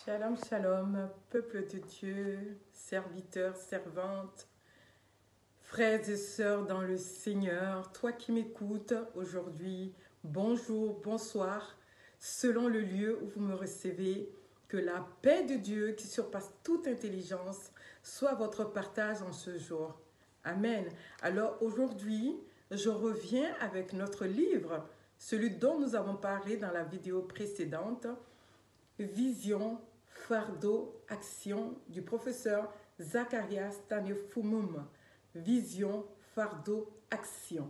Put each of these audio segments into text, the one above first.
Shalom, shalom, peuple de Dieu, serviteurs, servantes, frères et sœurs dans le Seigneur, toi qui m'écoutes aujourd'hui, bonjour, bonsoir, selon le lieu où vous me recevez, que la paix de Dieu qui surpasse toute intelligence soit votre partage en ce jour. Amen. Alors aujourd'hui, je reviens avec notre livre, celui dont nous avons parlé dans la vidéo précédente, Vision, fardeau, action du professeur Zacharias Tanefumum. Vision, fardeau, action.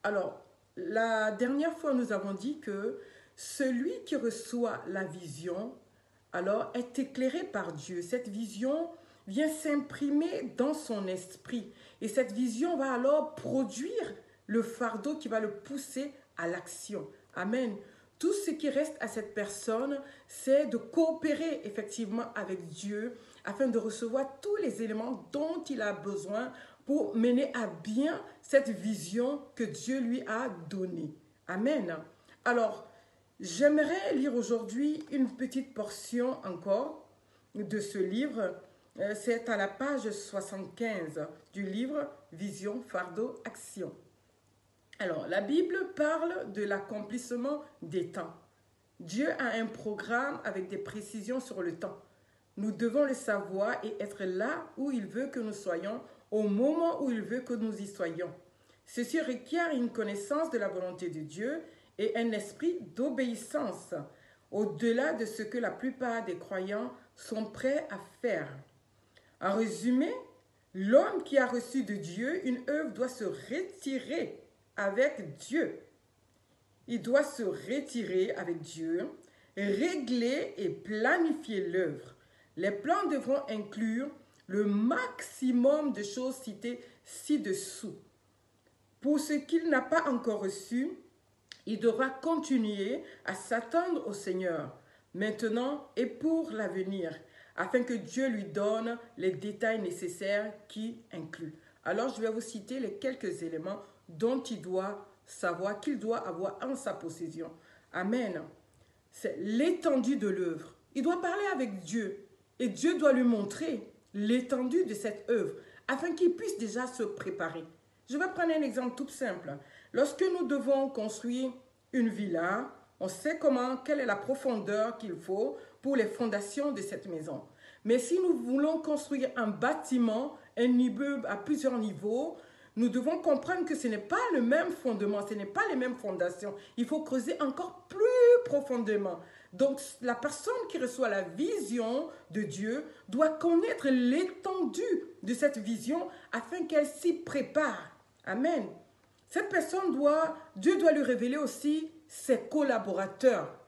Alors, la dernière fois, nous avons dit que celui qui reçoit la vision, alors, est éclairé par Dieu. Cette vision vient s'imprimer dans son esprit. Et cette vision va alors produire le fardeau qui va le pousser à l'action. Amen. Tout ce qui reste à cette personne, c'est de coopérer effectivement avec Dieu afin de recevoir tous les éléments dont il a besoin pour mener à bien cette vision que Dieu lui a donnée. Amen. Alors, j'aimerais lire aujourd'hui une petite portion encore de ce livre. C'est à la page 75 du livre Vision, fardeau, action. Alors, la Bible parle de l'accomplissement des temps. Dieu a un programme avec des précisions sur le temps. Nous devons le savoir et être là où il veut que nous soyons, au moment où il veut que nous y soyons. Ceci requiert une connaissance de la volonté de Dieu et un esprit d'obéissance, au-delà de ce que la plupart des croyants sont prêts à faire. En résumé, l'homme qui a reçu de Dieu une œuvre doit se retirer avec Dieu. Il doit se retirer avec Dieu, régler et planifier l'œuvre. Les plans devront inclure le maximum de choses citées ci-dessous. Pour ce qu'il n'a pas encore reçu, il devra continuer à s'attendre au Seigneur, maintenant et pour l'avenir, afin que Dieu lui donne les détails nécessaires qui incluent. Alors, je vais vous citer les quelques éléments dont il doit savoir, qu'il doit avoir en sa possession. Amen. C'est l'étendue de l'œuvre. Il doit parler avec Dieu et Dieu doit lui montrer l'étendue de cette œuvre afin qu'il puisse déjà se préparer. Je vais prendre un exemple tout simple. Lorsque nous devons construire une villa, on sait quelle est la profondeur qu'il faut pour les fondations de cette maison. Mais si nous voulons construire un bâtiment, un immeuble à plusieurs niveaux, nous devons comprendre que ce n'est pas le même fondement, ce n'est pas les mêmes fondations. Il faut creuser encore plus profondément. Donc, la personne qui reçoit la vision de Dieu doit connaître l'étendue de cette vision afin qu'elle s'y prépare. Amen. Cette personne Dieu doit lui révéler aussi ses collaborateurs,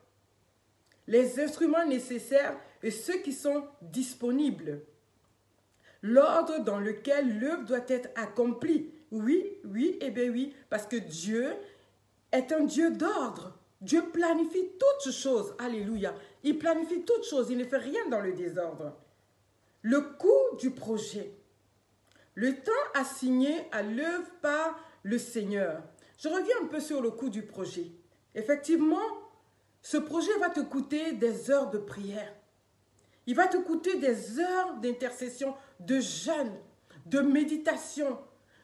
les instruments nécessaires et ceux qui sont disponibles. L'ordre dans lequel l'œuvre doit être accomplie. Oui, et bien oui, parce que Dieu est un Dieu d'ordre. Dieu planifie toutes choses. Alléluia. Il planifie toutes choses. Il ne fait rien dans le désordre. Le coût du projet. Le temps assigné à l'œuvre par le Seigneur. Je reviens un peu sur le coût du projet. Effectivement, ce projet va te coûter des heures de prière. Il va te coûter des heures d'intercession, de jeûne, de méditation,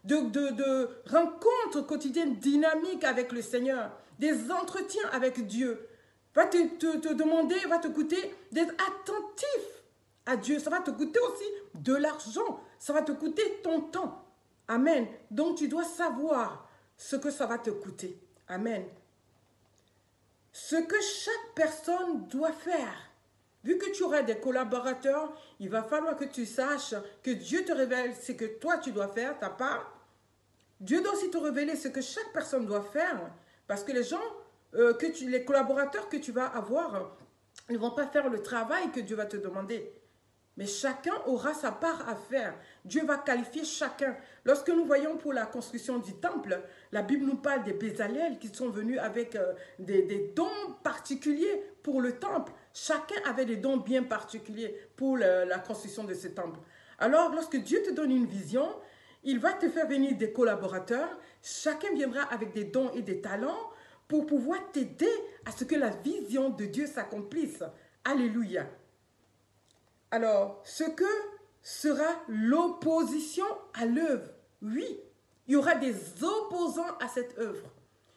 de rencontres quotidiennes dynamiques avec le Seigneur, des entretiens avec Dieu. Va te demander, va te coûter d'être attentif à Dieu. Ça va te coûter aussi de l'argent. Ça va te coûter ton temps. Amen. Donc tu dois savoir ce que ça va te coûter. Amen. Ce que chaque personne doit faire. Vu que tu auras des collaborateurs, il va falloir que tu saches que Dieu te révèle ce que toi tu dois faire, ta part. Dieu doit aussi te révéler ce que chaque personne doit faire. Parce que les collaborateurs que tu vas avoir ne vont pas faire le travail que Dieu va te demander. Mais chacun aura sa part à faire. Dieu va qualifier chacun. Lorsque nous voyons pour la construction du temple, la Bible nous parle des Bézalèl qui sont venus avec des dons particuliers pour le temple. Chacun avait des dons bien particuliers pour la construction de ce temple. Alors, lorsque Dieu te donne une vision, il va te faire venir des collaborateurs. Chacun viendra avec des dons et des talents pour pouvoir t'aider à ce que la vision de Dieu s'accomplisse. Alléluia. Alors, ce que sera l'opposition à l'œuvre. Oui, il y aura des opposants à cette œuvre.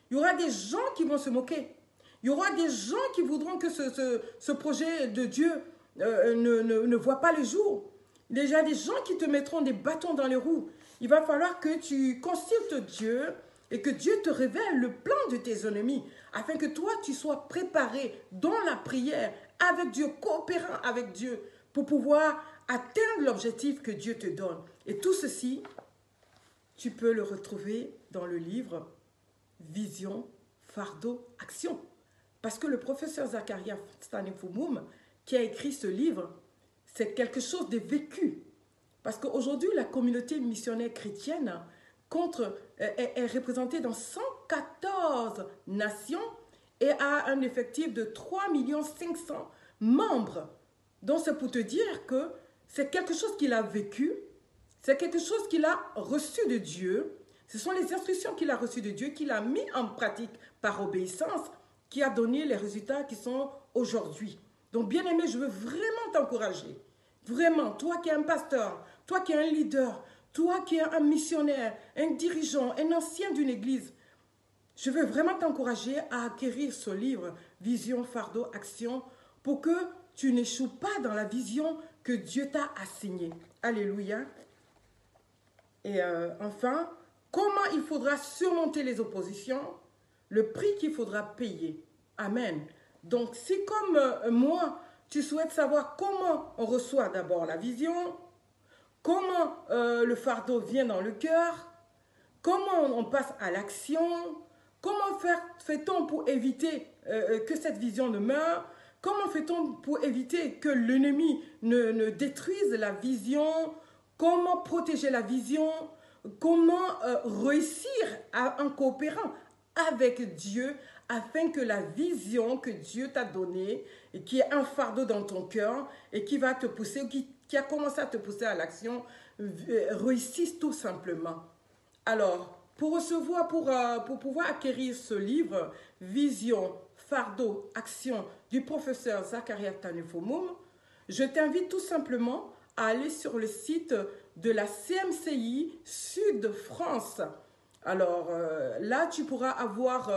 Il y aura des gens qui vont se moquer. Il y aura des gens qui voudront que ce projet de Dieu ne voit pas le jour. Déjà des gens qui te mettront des bâtons dans les roues. Il va falloir que tu consultes Dieu et que Dieu te révèle le plan de tes ennemis afin que toi, tu sois préparé dans la prière avec Dieu, coopérant avec Dieu pour pouvoir atteindre l'objectif que Dieu te donne. Et tout ceci, tu peux le retrouver dans le livre Vision, Fardeau, Action. Parce que le professeur Zacharias Stanifumum, qui a écrit ce livre, c'est quelque chose de vécu. Parce qu'aujourd'hui, la communauté missionnaire chrétienne est représentée dans 114 nations et a un effectif de 3 500 000 membres. Donc, c'est pour te dire que c'est quelque chose qu'il a vécu, c'est quelque chose qu'il a reçu de Dieu. Ce sont les instructions qu'il a reçues de Dieu, qu'il a mis en pratique par obéissance, qui a donné les résultats qui sont aujourd'hui. Donc, bien aimé, je veux vraiment t'encourager. Vraiment, toi qui es un pasteur, toi qui es un leader, toi qui es un missionnaire, un dirigeant, un ancien d'une église, je veux vraiment t'encourager à acquérir ce livre, Vision, Fardeau, Action, pour que tu n'échoues pas dans la vision que Dieu t'a assignée. Alléluia. Et enfin, comment il faudra surmonter les oppositions, le prix qu'il faudra payer. Amen. Donc, si comme moi, tu souhaites savoir comment on reçoit d'abord la vision, comment le fardeau vient dans le cœur, comment on passe à l'action, comment fait-on pour éviter que cette vision ne meure, comment fait-on pour éviter que l'ennemi ne détruise la vision, comment protéger la vision, comment réussir en coopérant avec Dieu afin que la vision que Dieu t'a donnée et qui est un fardeau dans ton cœur et qui va te pousser, qui a commencé à te pousser à l'action, réussisse tout simplement. Alors, pour recevoir, pour pouvoir acquérir ce livre, Vision, Fardeau, Action du professeur Zacharias Stanifumum, je t'invite tout simplement à aller sur le site de la CMCI Sud-France. Alors là, tu pourras avoir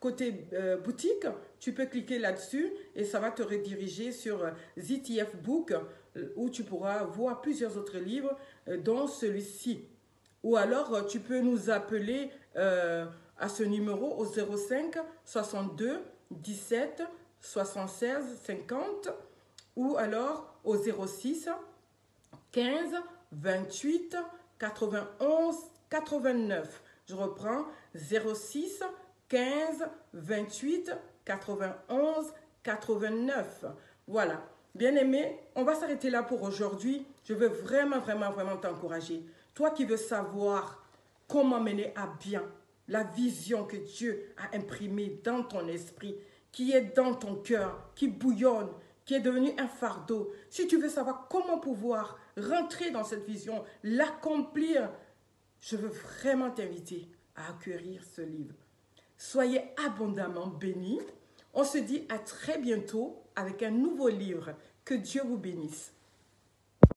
côté boutique, tu peux cliquer là-dessus et ça va te rediriger sur ZTF Book où tu pourras voir plusieurs autres livres dont celui-ci. Ou alors, tu peux nous appeler à ce numéro au 05 62 17 76 50 ou alors au 06 15 28 91 89. Je reprends 06 15 28 91 89. Voilà. Bien aimé, on va s'arrêter là pour aujourd'hui. Je veux vraiment t'encourager. Toi qui veux savoir comment mener à bien la vision que Dieu a imprimée dans ton esprit, qui est dans ton cœur, qui bouillonne, qui est devenu un fardeau. Si tu veux savoir comment pouvoir rentrer dans cette vision, l'accomplir, je veux vraiment t'inviter à acquérir ce livre. Soyez abondamment bénis. On se dit à très bientôt avec un nouveau livre. Que Dieu vous bénisse.